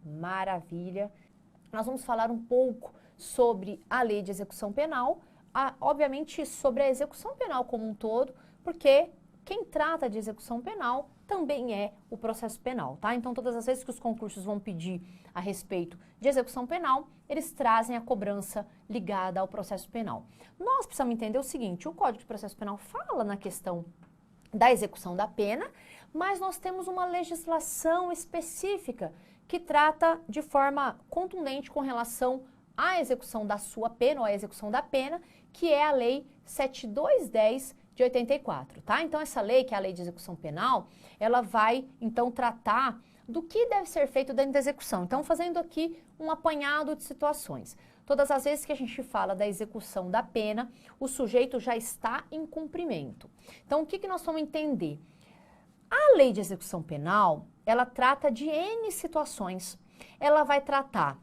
Maravilha. Nós vamos falar um pouco sobre a lei de execução penal, obviamente sobre a execução penal como um todo, porque quem trata de execução penal também é o processo penal, tá? Então, todas as vezes que os concursos vão pedir a respeito de execução penal, eles trazem a cobrança ligada ao processo penal. Nós precisamos entender o seguinte, o Código de Processo Penal fala na questão da execução da pena, mas nós temos uma legislação específica que trata de forma contundente com relação à execução da sua pena ou à execução da pena, que é a Lei 7210 de 84, tá? Então, essa lei, que é a Lei de Execução Penal, ela vai, então, tratar do que deve ser feito dentro da execução. Então, fazendo aqui um apanhado de situações. Todas as vezes que a gente fala da execução da pena, o sujeito já está em cumprimento. Então, o que que nós vamos entender? A Lei de Execução Penal, ela trata de N situações. Ela vai tratar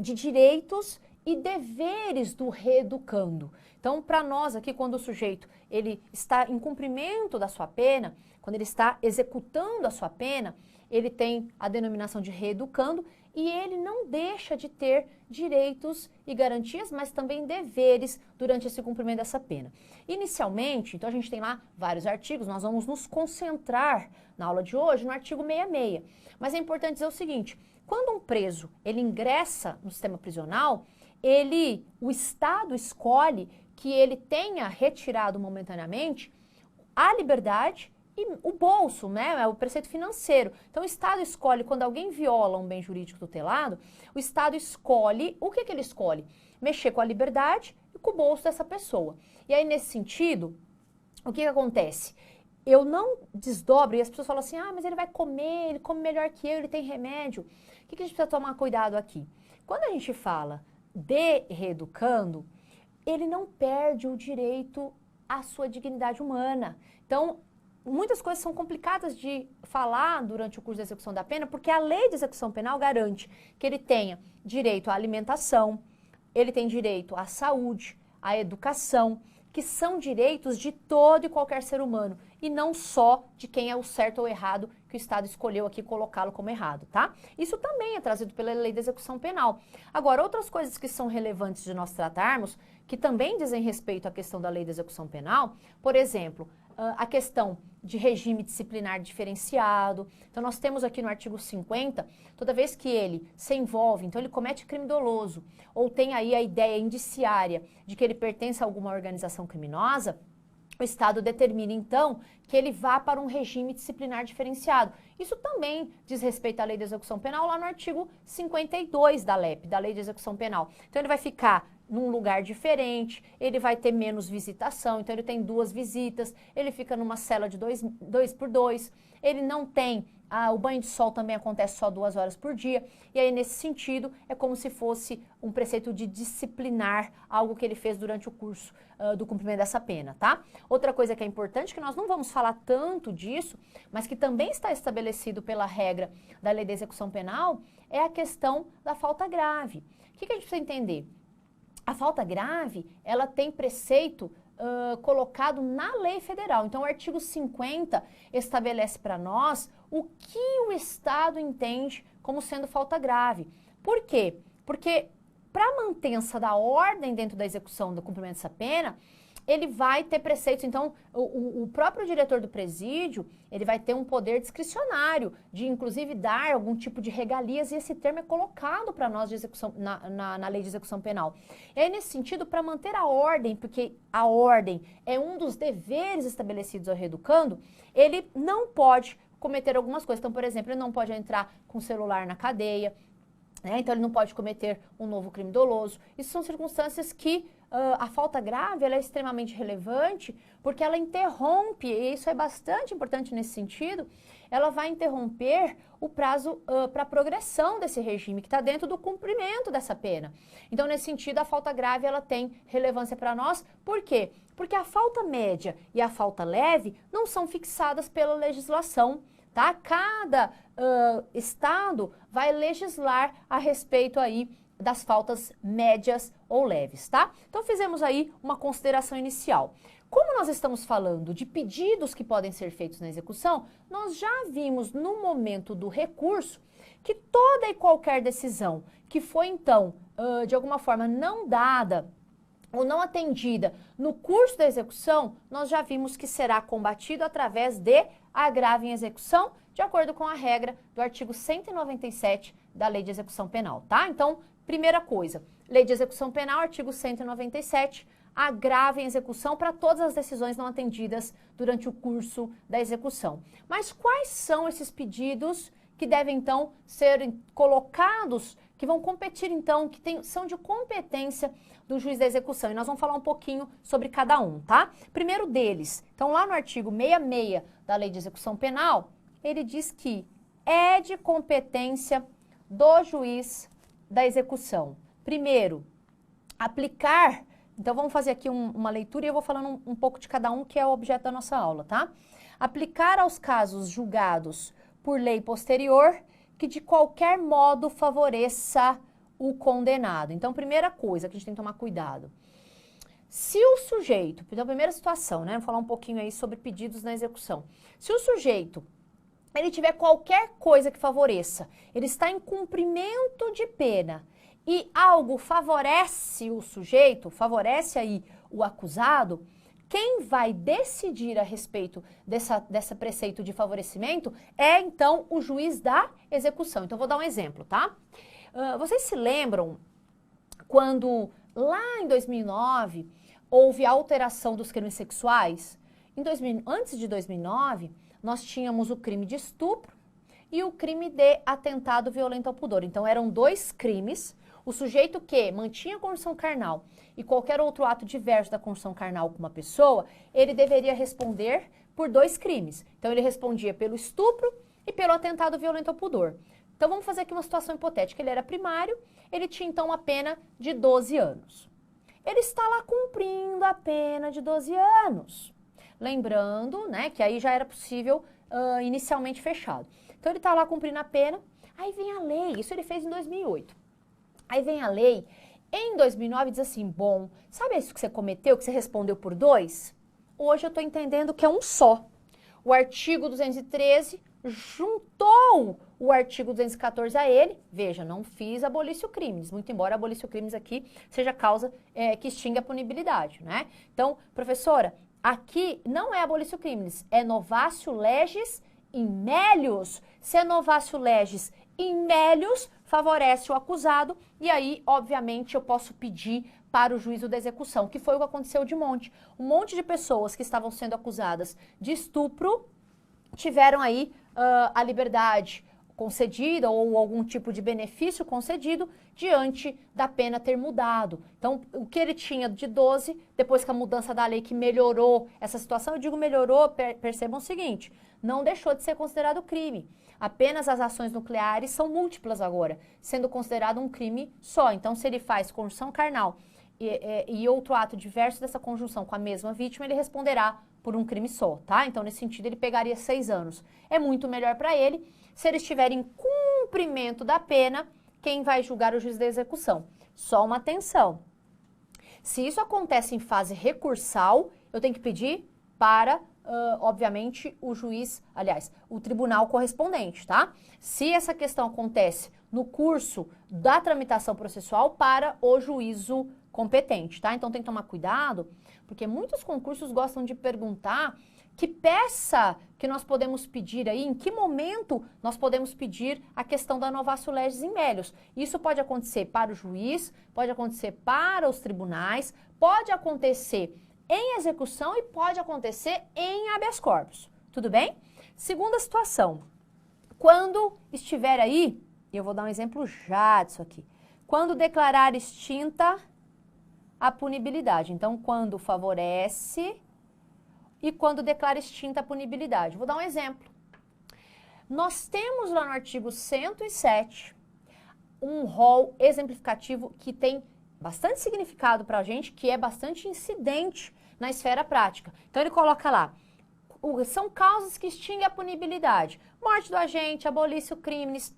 de direitos e deveres do reeducando. Então, para nós aqui, quando o sujeito ele está em cumprimento da sua pena, quando ele está executando a sua pena, ele tem a denominação de reeducando e ele não deixa de ter direitos e garantias, mas também deveres durante esse cumprimento dessa pena. Inicialmente, então a gente tem lá vários artigos, nós vamos nos concentrar na aula de hoje no artigo 66. Mas é importante dizer o seguinte, quando um preso ele ingressa no sistema prisional, o Estado escolhe que ele tenha retirado momentaneamente a liberdade e o bolso, né, o preceito financeiro. Então, o Estado escolhe, quando alguém viola um bem jurídico tutelado, o Estado escolhe, o que que ele escolhe? Mexer com a liberdade e com o bolso dessa pessoa. E aí, nesse sentido, o que que acontece? Eu não desdobro, e as pessoas falam assim, mas ele vai comer, ele come melhor que eu, ele tem remédio. O que que a gente precisa tomar cuidado aqui? Quando a gente fala de reeducando, ele não perde o direito à sua dignidade humana. Então, muitas coisas são complicadas de falar durante o curso de execução da pena, porque a lei de execução penal garante que ele tenha direito à alimentação, ele tem direito à saúde, à educação, que são direitos de todo e qualquer ser humano, e não só de quem é o certo ou errado que o Estado escolheu aqui colocá-lo como errado, tá? Isso também é trazido pela lei de execução penal. Agora, outras coisas que são relevantes de nós tratarmos, que também dizem respeito à questão da lei de execução penal, por exemplo, a questão de regime disciplinar diferenciado. Então, nós temos aqui no artigo 50, toda vez que ele se envolve, então ele comete crime doloso, ou tem aí a ideia indiciária de que ele pertence a alguma organização criminosa, o Estado determina, então, que ele vá para um regime disciplinar diferenciado. Isso também diz respeito à Lei de Execução Penal, lá no artigo 52 da LEP, da Lei de Execução Penal. Então, ele vai ficar num lugar diferente, ele vai ter menos visitação, então ele tem 2 visitas, ele fica numa cela de 2 por 2, ele não tem, o banho de sol também acontece só 2 horas por dia, e aí nesse sentido é como se fosse um preceito de disciplinar algo que ele fez durante o curso do cumprimento dessa pena, tá? Outra coisa que é importante, que nós não vamos falar tanto disso, mas que também está estabelecido pela regra da Lei de Execução Penal, é a questão da falta grave. O que a gente precisa entender? A falta grave, ela tem preceito colocado na lei federal. Então, o artigo 50 estabelece para nós o que o Estado entende como sendo falta grave. Por quê? Porque para a mantença da ordem dentro da execução do cumprimento dessa pena, ele vai ter preceitos, então o próprio diretor do presídio, ele vai ter um poder discricionário de inclusive dar algum tipo de regalias, e esse termo é colocado para nós de execução, na lei de execução penal. E aí, nesse sentido, para manter a ordem, porque a ordem é um dos deveres estabelecidos ao reeducando, ele não pode cometer algumas coisas. Então, por exemplo, ele não pode entrar com celular na cadeia, né? Então ele não pode cometer um novo crime doloso. Isso são circunstâncias que a falta grave ela é extremamente relevante, porque ela interrompe, e isso é bastante importante nesse sentido, ela vai interromper o prazo para a progressão desse regime, que está dentro do cumprimento dessa pena. Então, nesse sentido, a falta grave ela tem relevância para nós. Por quê? Porque a falta média e a falta leve não são fixadas pela legislação, tá? Cada estado vai legislar a respeito aí das faltas médias ou leves, tá? Então, fizemos aí uma consideração inicial. Como nós estamos falando de pedidos que podem ser feitos na execução, nós já vimos no momento do recurso que toda e qualquer decisão que foi, então, de alguma forma não dada ou não atendida no curso da execução, nós já vimos que será combatido através de agravo em execução, de acordo com a regra do artigo 197 da Lei de Execução Penal, tá? Então, primeira coisa, Lei de Execução Penal, artigo 197, agravo em execução para todas as decisões não atendidas durante o curso da execução. Mas quais são esses pedidos que devem, então, ser colocados, que vão competir, então, que são de competência do juiz da execução? E nós vamos falar um pouquinho sobre cada um, tá? Primeiro deles, então, lá no artigo 66 da Lei de Execução Penal, ele diz que é de competência do juiz da execução. Primeiro, aplicar. Então, vamos fazer aqui uma leitura e eu vou falando um pouco de cada um, que é o objeto da nossa aula, tá? Aplicar aos casos julgados por lei posterior que de qualquer modo favoreça o condenado. Então, primeira coisa que a gente tem que tomar cuidado. Se o sujeito, então, primeira situação, né? Vou falar um pouquinho aí sobre pedidos na execução. Se o sujeito, ele tiver qualquer coisa que favoreça, ele está em cumprimento de pena e algo favorece o sujeito, favorece aí o acusado, quem vai decidir a respeito dessa preceito de favorecimento é, então, o juiz da execução. Então, vou dar um exemplo, tá? Vocês se lembram quando, lá em 2009, houve a alteração dos crimes sexuais? Antes de 2009, nós tínhamos o crime de estupro e o crime de atentado violento ao pudor. Então, eram dois crimes. O sujeito que mantinha a conjunção carnal e qualquer outro ato diverso da conjunção carnal com uma pessoa, ele deveria responder por dois crimes. Então, ele respondia pelo estupro e pelo atentado violento ao pudor. Então, vamos fazer aqui uma situação hipotética. Ele era primário, ele tinha, então, uma pena de 12 anos. Ele está lá cumprindo a pena de 12 anos. Lembrando, né, que aí já era possível inicialmente fechado. Então, ele está lá cumprindo a pena, aí vem a lei, isso ele fez em 2008. Aí vem a lei, em 2009 diz assim, bom, sabe isso que você cometeu, que você respondeu por dois? Hoje eu estou entendendo que é um só. O artigo 213 juntou o artigo 214 a ele. Veja, não fiz abolício crimes, muito embora abolício crimes aqui seja causa que extingue a punibilidade, né? Então, professora, aqui não é abolício crimes, é novatio legis in melius. Se é novatio legis in melius, favorece o acusado e aí, obviamente, eu posso pedir para o juízo da execução, que foi o que aconteceu de monte. Um monte de pessoas que estavam sendo acusadas de estupro tiveram aí a liberdade concedida ou algum tipo de benefício concedido diante da pena ter mudado. Então, o que ele tinha de 12, depois que a mudança da lei que melhorou essa situação, eu digo melhorou, percebam o seguinte, não deixou de ser considerado crime. Apenas as ações nucleares são múltiplas agora, sendo considerado um crime só. Então, se ele faz conjunção carnal e outro ato diverso dessa conjunção com a mesma vítima, ele responderá por um crime só, tá? Então, nesse sentido, ele pegaria 6 anos. É muito melhor para ele. Se ele estiver em cumprimento da pena, quem vai julgar é o juiz da execução? Só uma atenção. Se isso acontece em fase recursal, eu tenho que pedir para, obviamente, o juiz, aliás, o tribunal correspondente, tá? Se essa questão acontece no curso da tramitação processual, para o juízo competente, tá? Então, tem que tomar cuidado, porque muitos concursos gostam de perguntar que peça que nós podemos pedir aí, em que momento nós podemos pedir a questão da novatio legis in melius. Isso pode acontecer para o juiz, pode acontecer para os tribunais, pode acontecer em execução e pode acontecer em habeas corpus. Tudo bem? Segunda situação, quando estiver aí, eu vou dar um exemplo já disso aqui, quando declarar extinta a punibilidade. Então, quando favorece e quando declara extinta a punibilidade. Vou dar um exemplo. Nós temos lá no artigo 107 um rol exemplificativo que tem bastante significado para a gente, que é bastante incidente na esfera prática. Então, ele coloca lá, são causas que extinguem a punibilidade. Morte do agente, abolício crimes,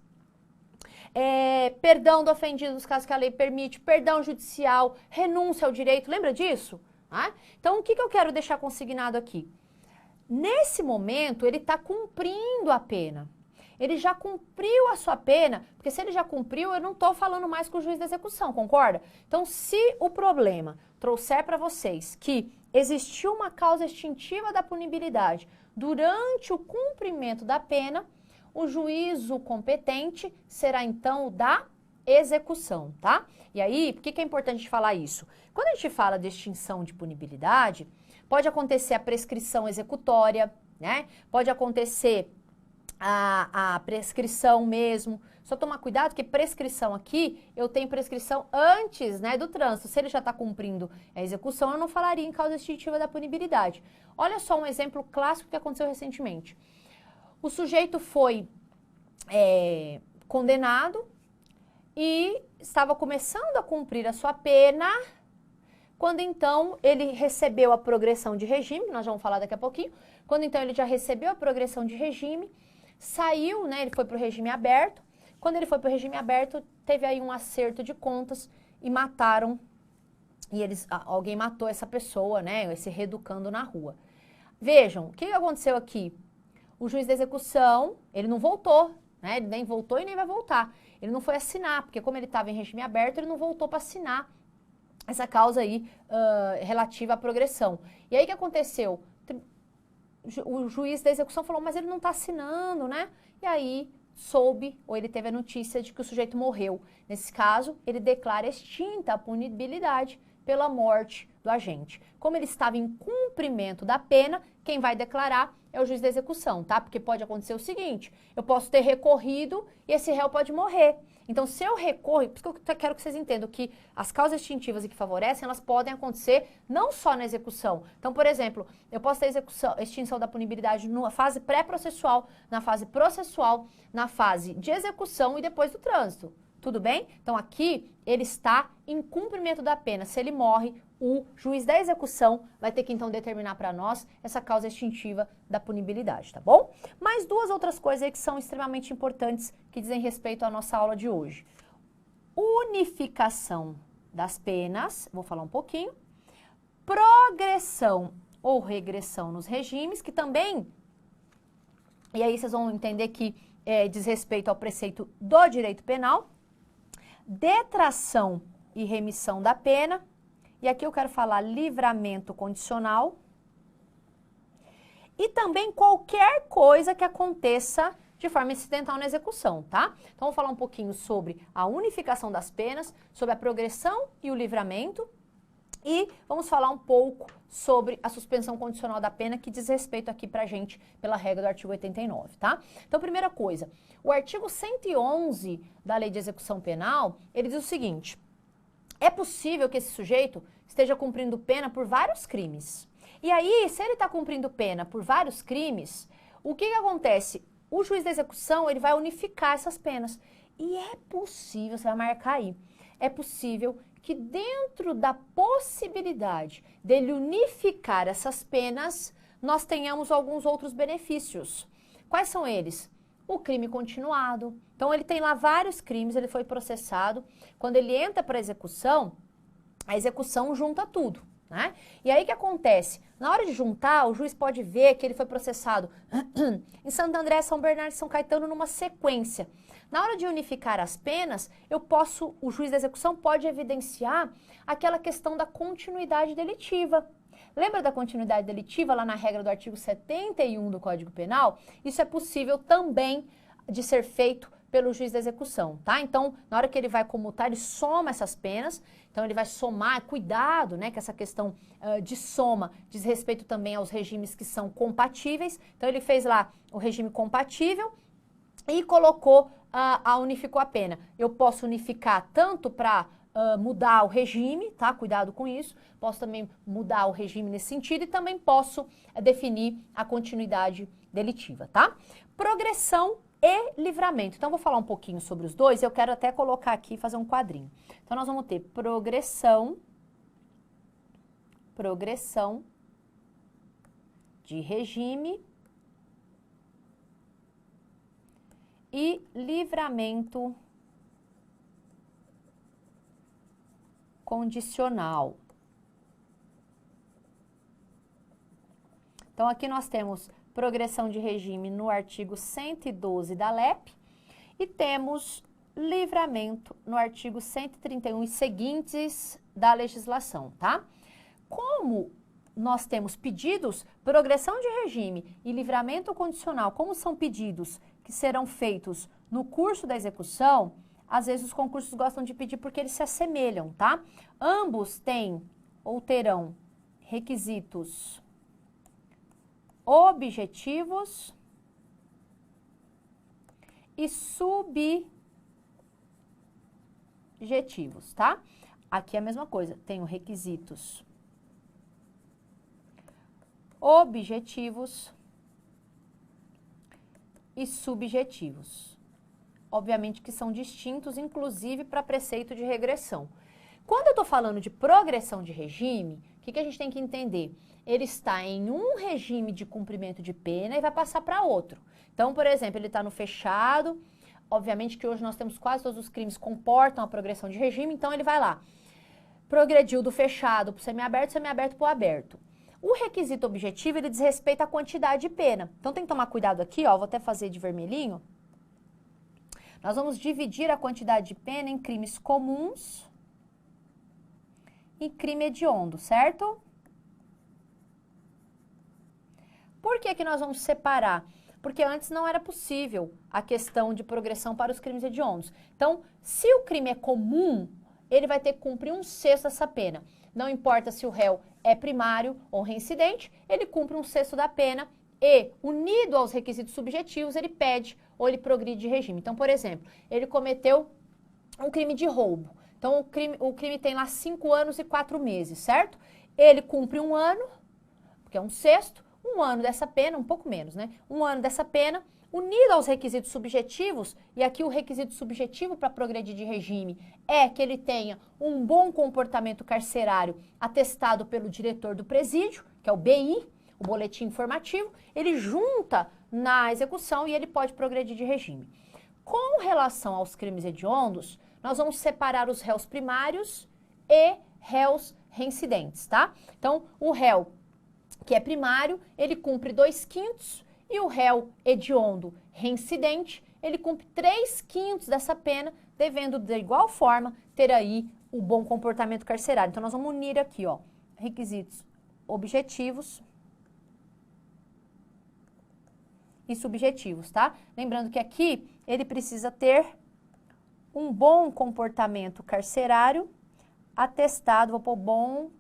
perdão do ofendido nos casos que a lei permite, perdão judicial, renúncia ao direito, lembra disso? Então, o que eu quero deixar consignado aqui? Nesse momento, ele está cumprindo a pena. ele já cumpriu a sua pena, porque se ele já cumpriu, eu não estou falando mais com o juiz da execução, concorda? Então, se o problema trouxer para vocês que existiu uma causa extintiva da punibilidade durante o cumprimento da pena, o juízo competente será então o da execução, tá? E aí, por que é importante falar isso? Quando a gente fala de extinção de punibilidade, pode acontecer a prescrição executória, né? Pode acontecer a prescrição mesmo. Só tomar cuidado que prescrição aqui, eu tenho prescrição antes, né, do trânsito. Se ele já está cumprindo a execução, eu não falaria em causa extintiva da punibilidade. Olha só um exemplo clássico que aconteceu recentemente. O sujeito foi condenado e estava começando a cumprir a sua pena, quando então ele recebeu a progressão de regime, que nós vamos falar daqui a pouquinho, quando então ele já recebeu a progressão de regime, saiu, né, ele foi para o regime aberto, quando ele foi para o regime aberto, teve aí um acerto de contas e mataram, alguém matou essa pessoa, né, esse reeducando na rua. Vejam, o que aconteceu aqui? O juiz da execução, ele não voltou, né, ele nem voltou e nem vai voltar. Ele não foi assinar, porque como ele estava em regime aberto, ele não voltou para assinar essa causa aí relativa à progressão. E aí o que aconteceu? O juiz da execução falou, mas ele não está assinando, né? E aí soube, ou ele teve a notícia de que o sujeito morreu. Nesse caso, ele declara extinta a punibilidade pela morte do agente. Como ele estava em cumprimento da pena, quem vai declarar é o juiz da execução, tá? Porque pode acontecer o seguinte, eu posso ter recorrido e esse réu pode morrer. Então, se eu recorro, por isso que eu quero que vocês entendam que as causas extintivas e que favorecem, elas podem acontecer não só na execução. Então, por exemplo, eu posso ter extinção da punibilidade na fase pré-processual, na fase processual, na fase de execução e depois do trânsito. Tudo bem? Então, aqui, ele está em cumprimento da pena. Se ele morre, o juiz da execução vai ter que, então, determinar para nós essa causa extintiva da punibilidade, tá bom? Mais duas outras coisas aí que são extremamente importantes que dizem respeito à nossa aula de hoje. Unificação das penas, vou falar um pouquinho. Progressão ou regressão nos regimes, que também, e aí vocês vão entender que diz respeito ao preceito do direito penal. Detração e remissão da pena, e aqui eu quero falar livramento condicional, e também qualquer coisa que aconteça de forma incidental na execução, tá? Então, vamos falar um pouquinho sobre a unificação das penas, sobre a progressão e o livramento, e vamos falar um pouco sobre a suspensão condicional da pena, que diz respeito aqui pra gente pela regra do artigo 89, tá? Então, primeira coisa, o artigo 111 da Lei de Execução Penal, ele diz o seguinte, é possível que esse sujeito esteja cumprindo pena por vários crimes. E aí, se ele está cumprindo pena por vários crimes, o que acontece? O juiz da execução, ele vai unificar essas penas. E é possível, você vai marcar aí, é possível que dentro da possibilidade dele unificar essas penas, nós tenhamos alguns outros benefícios. Quais são eles? O crime continuado. Então, ele tem lá vários crimes, ele foi processado. Quando ele entra para a execução junta tudo, né? E aí, o que acontece? Na hora de juntar, o juiz pode ver que ele foi processado em Santo André, São Bernardo e São Caetano numa sequência. Na hora de unificar as penas, o juiz da execução pode evidenciar aquela questão da continuidade delitiva. Lembra da continuidade delitiva lá na regra do artigo 71 do Código Penal? Isso é possível também de ser feito pelo juiz da execução, tá? Então, na hora que ele vai comutar, ele soma essas penas, então ele vai somar, cuidado, né, que essa questão de soma diz respeito também aos regimes que são compatíveis, então ele fez lá o regime compatível e colocou, unificou a pena. Eu posso unificar tanto para mudar o regime, tá? Cuidado com isso. Posso também mudar o regime nesse sentido e também posso definir a continuidade delitiva, tá? Progressão e livramento. Então, vou falar um pouquinho sobre os dois. Eu quero até colocar aqui, fazer um quadrinho. Então, nós vamos ter progressão de regime e livramento condicional. Então, aqui nós temos progressão de regime no artigo 112 da LEP e temos livramento no artigo 131 e seguintes da legislação, tá? Como nós temos pedidos, progressão de regime e livramento condicional, como são pedidos que serão feitos no curso da execução, às vezes os concursos gostam de pedir porque eles se assemelham, tá? Ambos têm ou terão requisitos objetivos e subjetivos, tá? Aqui é a mesma coisa, tenho requisitos objetivos e subjetivos. Obviamente que são distintos, inclusive para preceito de regressão. Quando eu estou falando de progressão de regime, o que a gente tem que entender? Ele está em um regime de cumprimento de pena e vai passar para outro. Então, por exemplo, ele está no fechado, obviamente que hoje nós temos quase todos os crimes que comportam a progressão de regime, então ele vai lá. Progrediu do fechado para o semiaberto para o aberto. O requisito objetivo, ele diz respeito à quantidade de pena. Então, tem que tomar cuidado aqui, ó, vou até fazer de vermelhinho. Nós vamos dividir a quantidade de pena em crimes comuns e crime hediondo, certo? Por que que nós vamos separar? Porque antes não era possível a questão de progressão para os crimes hediondos. Então, se o crime é comum, ele vai ter que cumprir 1/6 dessa pena. Não importa se o réu é primário ou reincidente, ele cumpre 1/6 da pena e, unido aos requisitos subjetivos, ele pede ou ele progride de regime. Então, por exemplo, ele cometeu um crime de roubo. Então, o crime tem lá 5 anos e 4 meses, certo? Ele cumpre 1 ano, porque é 1/6, 1 ano dessa pena, um pouco menos, né? 1 ano dessa pena, unido aos requisitos subjetivos, e aqui o requisito subjetivo para progredir de regime é que ele tenha um bom comportamento carcerário atestado pelo diretor do presídio, que é o BI, o boletim informativo, ele junta na execução e ele pode progredir de regime. Com relação aos crimes hediondos, nós vamos separar os réus primários e réus reincidentes, tá? Então, o réu que é primário, ele cumpre 2/5 e o réu hediondo reincidente, ele cumpre 3/5 dessa pena, devendo de igual forma ter aí o bom comportamento carcerário. Então, nós vamos unir aqui, ó, requisitos objetivos e subjetivos, tá? Lembrando que aqui ele precisa ter um bom comportamento carcerário atestado, vou pôr bom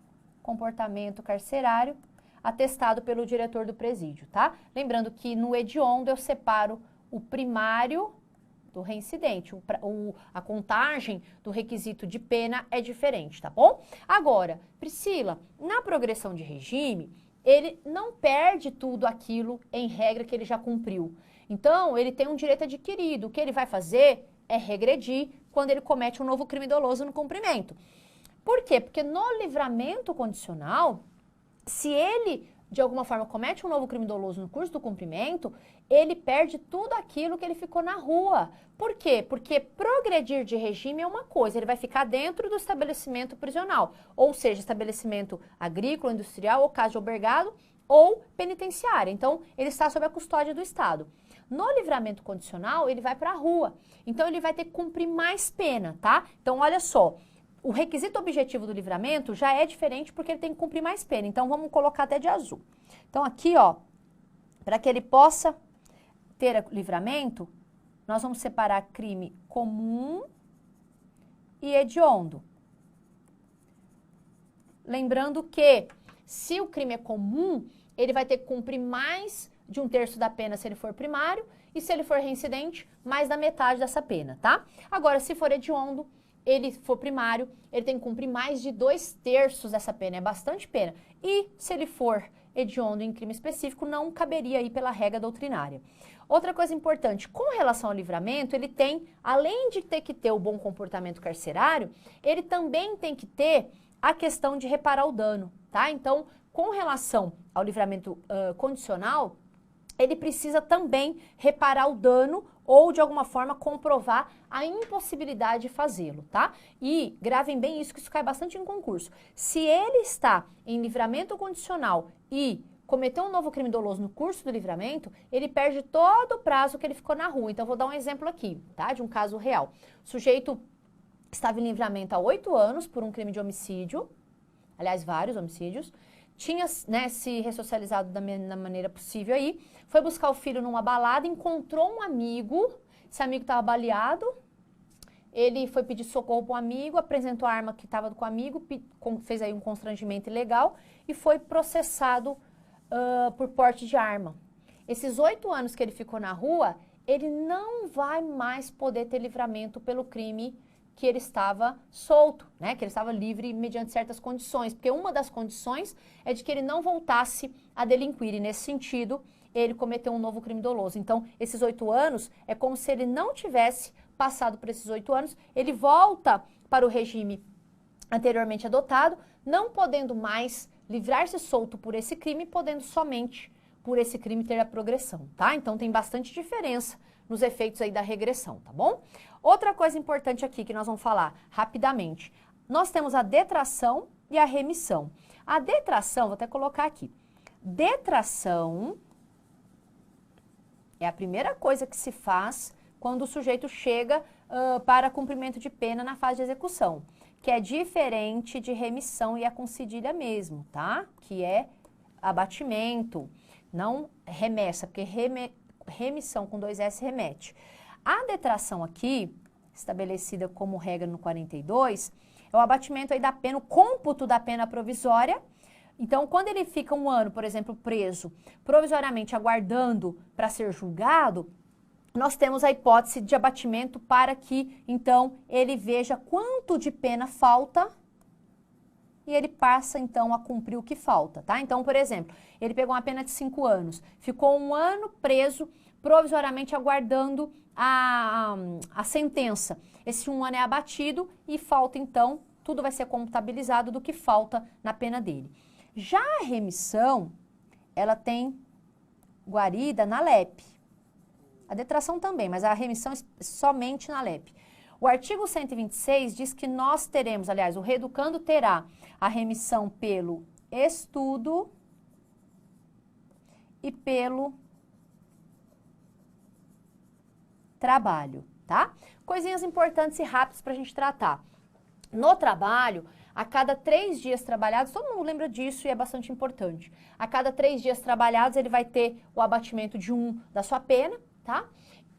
comportamento carcerário atestado pelo diretor do presídio, tá? Lembrando que no hediondo eu separo o primário do reincidente, a contagem do requisito de pena é diferente, tá bom? Agora, Priscila, na progressão de regime, ele não perde tudo aquilo em regra que ele já cumpriu. Então, ele tem um direito adquirido. O que ele vai fazer é regredir quando ele comete um novo crime doloso no cumprimento. Por quê? Porque no livramento condicional, se ele, de alguma forma, comete um novo crime doloso no curso do cumprimento, ele perde tudo aquilo que ele ficou na rua. Por quê? Porque progredir de regime é uma coisa, ele vai ficar dentro do estabelecimento prisional, ou seja, estabelecimento agrícola, industrial, ou casa de albergado, ou penitenciária. Então, ele está sob a custódia do Estado. No livramento condicional, ele vai para a rua. Então, ele vai ter que cumprir mais pena, tá? Então, olha só. O requisito objetivo do livramento já é diferente porque ele tem que cumprir mais pena. Então, vamos colocar até de azul. Então, aqui, ó, para que ele possa ter livramento, nós vamos separar crime comum e hediondo. Lembrando que, se o crime é comum, ele vai ter que cumprir mais de 1/3 da pena se ele for primário e se ele for reincidente, mais da metade dessa pena, tá? Agora, se for hediondo, ele for primário, ele tem que cumprir mais de 2/3 dessa pena, é bastante pena. E se ele for hediondo em crime específico, não caberia aí pela regra doutrinária. Outra coisa importante, com relação ao livramento, ele tem, além de ter que ter o bom comportamento carcerário, ele também tem que ter a questão de reparar o dano, tá? Então, com relação ao livramento condicional, ele precisa também reparar o dano ou, de alguma forma, comprovar a impossibilidade de fazê-lo, tá? E gravem bem isso, que isso cai bastante em concurso. Se ele está em livramento condicional e cometeu um novo crime doloso no curso do livramento, ele perde todo o prazo que ele ficou na rua. Então, vou dar um exemplo aqui, tá? De um caso real. O sujeito estava em livramento há 8 anos por um crime de homicídio, aliás, vários homicídios, tinha, né, se ressocializado da maneira possível aí, foi buscar o filho numa balada, encontrou um amigo, esse amigo estava baleado, ele foi pedir socorro para um amigo, apresentou a arma que estava com o amigo, fez aí um constrangimento ilegal e foi processado por porte de arma. Esses 8 anos que ele ficou na rua, ele não vai mais poder ter livramento pelo crime que ele estava solto, né? Que ele estava livre mediante certas condições, porque uma das condições é de que ele não voltasse a delinquir, e nesse sentido, ele cometeu um novo crime doloso. Então, esses 8 anos é como se ele não tivesse passado por esses 8 anos, ele volta para o regime anteriormente adotado, não podendo mais livrar-se solto por esse crime, podendo somente por esse crime ter a progressão, tá? Então, tem bastante diferença nos efeitos aí da regressão, tá bom? Outra coisa importante aqui que nós vamos falar rapidamente. Nós temos a detração e a remissão. A detração, vou até colocar aqui. Detração é a primeira coisa que se faz quando o sujeito chega para cumprimento de pena na fase de execução, que é diferente de remissão e a concedilha mesmo, tá? Que é abatimento, não remessa, porque remissão com 2 S remete. A detração aqui, estabelecida como regra no 42, é o abatimento aí da pena, o cômputo da pena provisória. Então, quando ele fica 1 ano, por exemplo, preso, provisoriamente aguardando para ser julgado, nós temos a hipótese de abatimento para que, então, ele veja quanto de pena falta e ele passa, então, a cumprir o que falta, tá? Então, por exemplo, ele pegou uma pena de 5 anos, ficou 1 ano preso, provisoriamente aguardando a sentença. Esse 1 ano é abatido e falta, então, tudo vai ser contabilizado do que falta na pena dele. Já a remissão, ela tem guarida na LEP. A detração também, mas a remissão é somente na LEP. O artigo 126 diz que nós teremos, aliás, o reeducando terá a remissão pelo estudo e pelo trabalho, tá? Coisinhas importantes e rápidas para a gente tratar. No trabalho, a cada 3 dias trabalhados, todo mundo lembra disso e é bastante importante. A cada 3 dias trabalhados, ele vai ter o abatimento de 1 da sua pena, tá?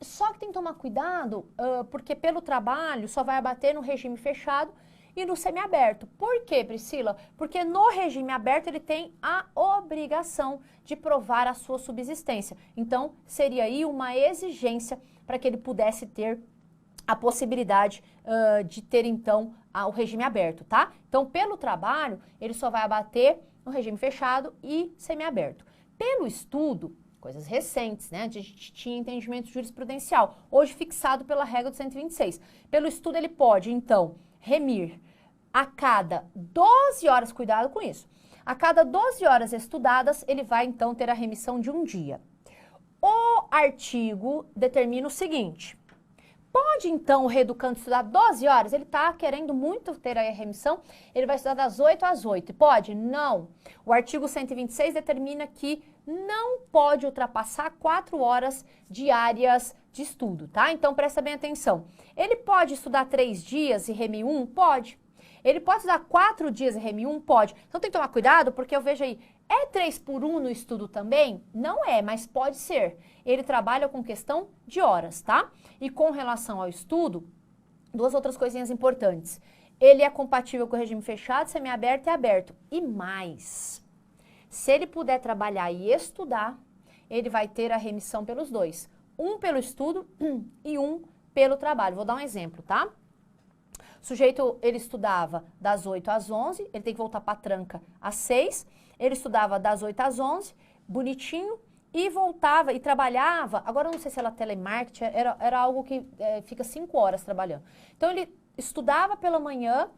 Só que tem que tomar cuidado, porque pelo trabalho só vai abater no regime fechado e no semiaberto. Por quê, Priscila? Porque no regime aberto ele tem a obrigação de provar a sua subsistência. Então, seria aí uma exigência para que ele pudesse ter a possibilidade de ter, então, o regime aberto, tá? Então, pelo trabalho, ele só vai abater no regime fechado e semiaberto. Pelo estudo, coisas recentes, né? A gente tinha entendimento jurisprudencial, hoje fixado pela regra do 126. Pelo estudo, ele pode, então, remir a cada 12 horas, cuidado com isso, a cada 12 horas estudadas, ele vai, então, ter a remissão de 1 dia. O artigo determina o seguinte: pode, então, o reeducando estudar 12 horas? Ele está querendo muito ter a remissão, ele vai estudar das 8 às 8. Pode? Não. O artigo 126 determina que não pode ultrapassar 4 horas diárias de estudo, tá? Então, presta bem atenção. Ele pode estudar 3 dias e remir 1? Pode. Ele pode estudar 4 dias e remir 1? Pode. Então, tem que tomar cuidado, porque eu vejo aí, é 3 por 1 no estudo também? Não é, mas pode ser. Ele trabalha com questão de horas, tá? E com relação ao estudo, 2 outras coisinhas importantes. Ele é compatível com o regime fechado, semiaberto e aberto. E mais, se ele puder trabalhar e estudar, ele vai ter a remissão pelos 2. 1 pelo estudo e 1 pelo trabalho. Vou dar um exemplo, tá? O sujeito, ele estudava das 8 às 11, ele tem que voltar para a tranca às 6, ele estudava das 8 às 11, bonitinho, e voltava e trabalhava, agora eu não sei se era telemarketing, era algo que fica 5 horas trabalhando. Então, ele estudava pela manhã,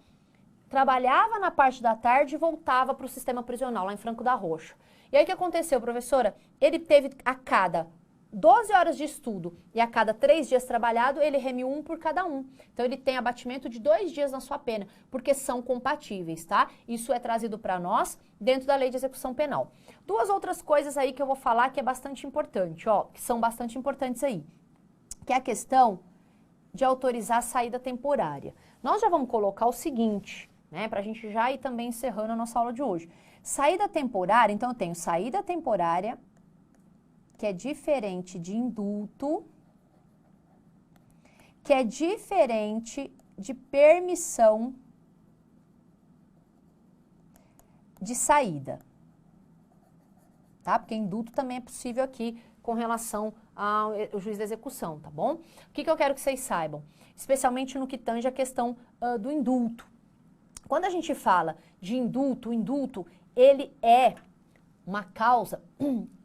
trabalhava na parte da tarde e voltava para o sistema prisional, lá em Franco da Rocha. E aí, o que aconteceu, professora? Ele teve a cada 12 horas de estudo e a cada 3 dias trabalhado, ele reme 1 por cada um. Então, ele tem abatimento de 2 dias na sua pena, porque são compatíveis, tá? Isso é trazido para nós dentro da lei de execução penal. Duas outras coisas aí que eu vou falar que é bastante importante, ó, que são bastante importantes aí, que é a questão de autorizar a saída temporária. Nós já vamos colocar o seguinte, né, para a gente já ir também encerrando a nossa aula de hoje. Saída temporária, então eu tenho saída temporária, que é diferente de indulto, que é diferente de permissão de saída, tá? Porque indulto também é possível aqui com relação ao juiz da execução, tá bom? O que eu quero que vocês saibam? Especialmente no que tange a questão do indulto. Quando a gente fala de indulto, o indulto, ele é uma causa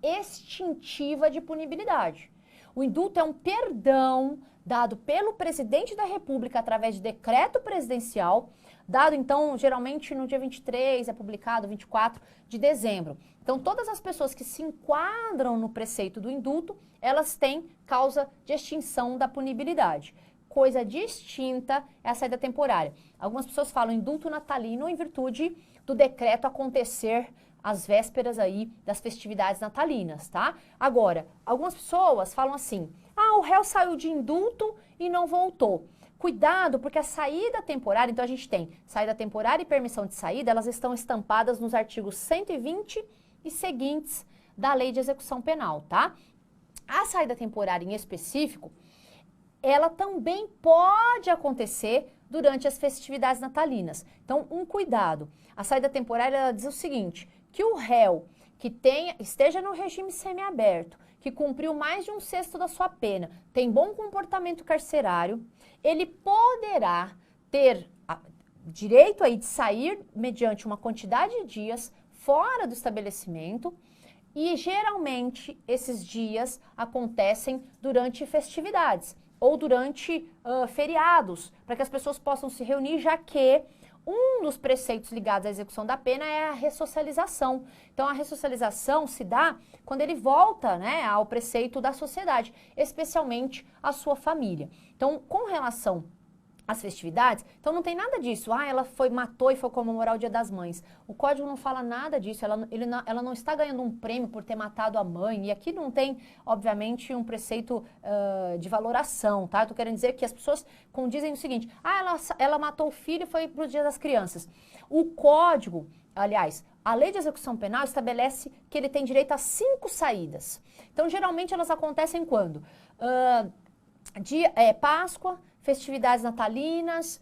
extintiva de punibilidade. O indulto é um perdão dado pelo presidente da República através de decreto presidencial, dado então geralmente no dia 23, é publicado 24 de dezembro. Então todas as pessoas que se enquadram no preceito do indulto, elas têm causa de extinção da punibilidade. Coisa distinta é a saída temporária. Algumas pessoas falam indulto natalino em virtude do decreto acontecer às vésperas aí das festividades natalinas, tá? Agora, algumas pessoas falam assim, o réu saiu de indulto e não voltou. Cuidado, porque a saída temporária, então a gente tem saída temporária e permissão de saída, elas estão estampadas nos artigos 120 e seguintes da Lei de Execução Penal, tá? A saída temporária em específico, ela também pode acontecer durante as festividades natalinas. Então, um cuidado. A saída temporária, ela diz o seguinte, que o réu que esteja no regime semiaberto, que cumpriu mais de 1/6 da sua pena, tem bom comportamento carcerário, ele poderá ter direito aí de sair mediante uma quantidade de dias fora do estabelecimento e geralmente esses dias acontecem durante festividades ou durante feriados, para que as pessoas possam se reunir, já que um dos preceitos ligados à execução da pena é a ressocialização. Então, a ressocialização se dá quando ele volta, né, ao preceito da sociedade, especialmente a sua família. Então, com relação às festividades, então não tem nada disso. Ela matou e foi comemorar o Dia das Mães. O Código não fala nada disso. Ela não está ganhando um prêmio por ter matado a mãe. E aqui não tem, obviamente, um preceito de valoração, tá? Eu tô querendo dizer que as pessoas dizem o seguinte, ela matou o filho e foi pro Dia das Crianças. O Código, aliás, a Lei de Execução Penal estabelece que ele tem direito a 5 saídas. Então, geralmente, elas acontecem quando? Páscoa, festividades natalinas,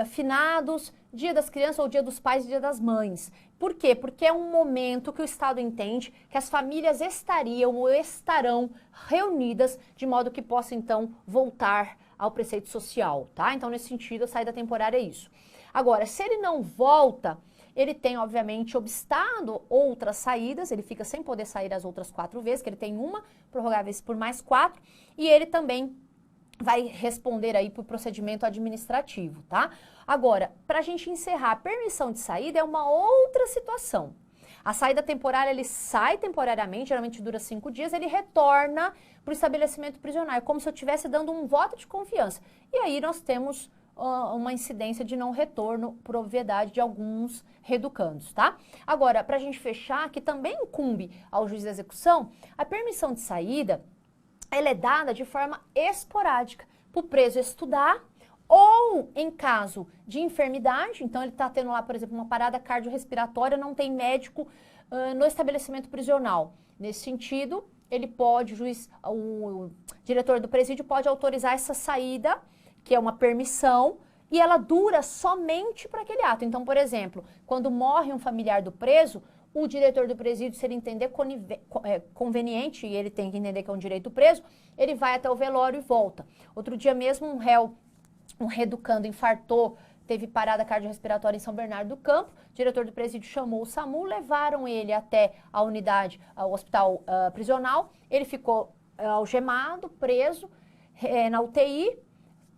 finados, Dia das Crianças ou Dia dos Pais e Dia das Mães. Por quê? Porque é um momento que o Estado entende que as famílias estariam ou estarão reunidas de modo que possa, então, voltar ao preceito social, tá? Então, nesse sentido, a saída temporária é isso. Agora, se ele não volta, ele tem, obviamente, obstado outras saídas, ele fica sem poder sair as outras 4 vezes, que ele tem uma, prorrogáveis por mais 4, e ele também vai responder aí por procedimento administrativo, tá? Agora, para a gente encerrar, a permissão de saída é uma outra situação. A saída temporária, ele sai temporariamente, geralmente dura 5 dias, ele retorna para o estabelecimento prisional, como se eu estivesse dando um voto de confiança. E aí nós temos uma incidência de não retorno por obviedade de alguns reeducandos, tá? Agora, para a gente fechar, que também incumbe ao juiz da execução, a permissão de saída, ela é dada de forma esporádica, para o preso estudar ou em caso de enfermidade, então ele está tendo lá, por exemplo, uma parada cardiorrespiratória, não tem médico no estabelecimento prisional. Nesse sentido, ele pode, o diretor do presídio pode autorizar essa saída, que é uma permissão, e ela dura somente para aquele ato. Então, por exemplo, quando morre um familiar do preso, o diretor do presídio, se ele entender conveniente, e ele tem que entender que é um direito do preso, ele vai até o velório e volta. Outro dia mesmo, um reeducando infartou, teve parada cardiorrespiratória em São Bernardo do Campo, o diretor do presídio chamou o SAMU, levaram ele até a unidade, ao hospital prisional, ele ficou algemado, preso, na UTI,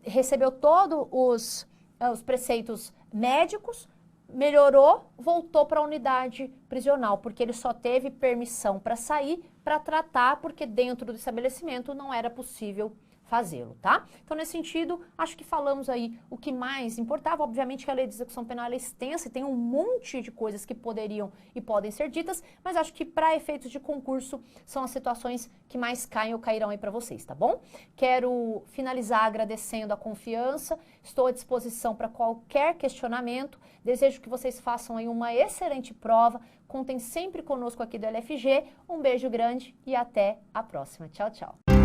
recebeu todos os preceitos médicos, melhorou, voltou para a unidade prisional, porque ele só teve permissão para sair, para tratar, porque dentro do estabelecimento não era possível fazê-lo, tá? Então, nesse sentido, acho que falamos aí o que mais importava. Obviamente que a lei de execução penal é extensa e tem um monte de coisas que poderiam e podem ser ditas, mas acho que para efeitos de concurso são as situações que mais caem ou cairão aí para vocês, tá bom? Quero finalizar agradecendo a confiança, estou à disposição para qualquer questionamento, desejo que vocês façam aí uma excelente prova, contem sempre conosco aqui do LFG, um beijo grande e até a próxima. Tchau, tchau!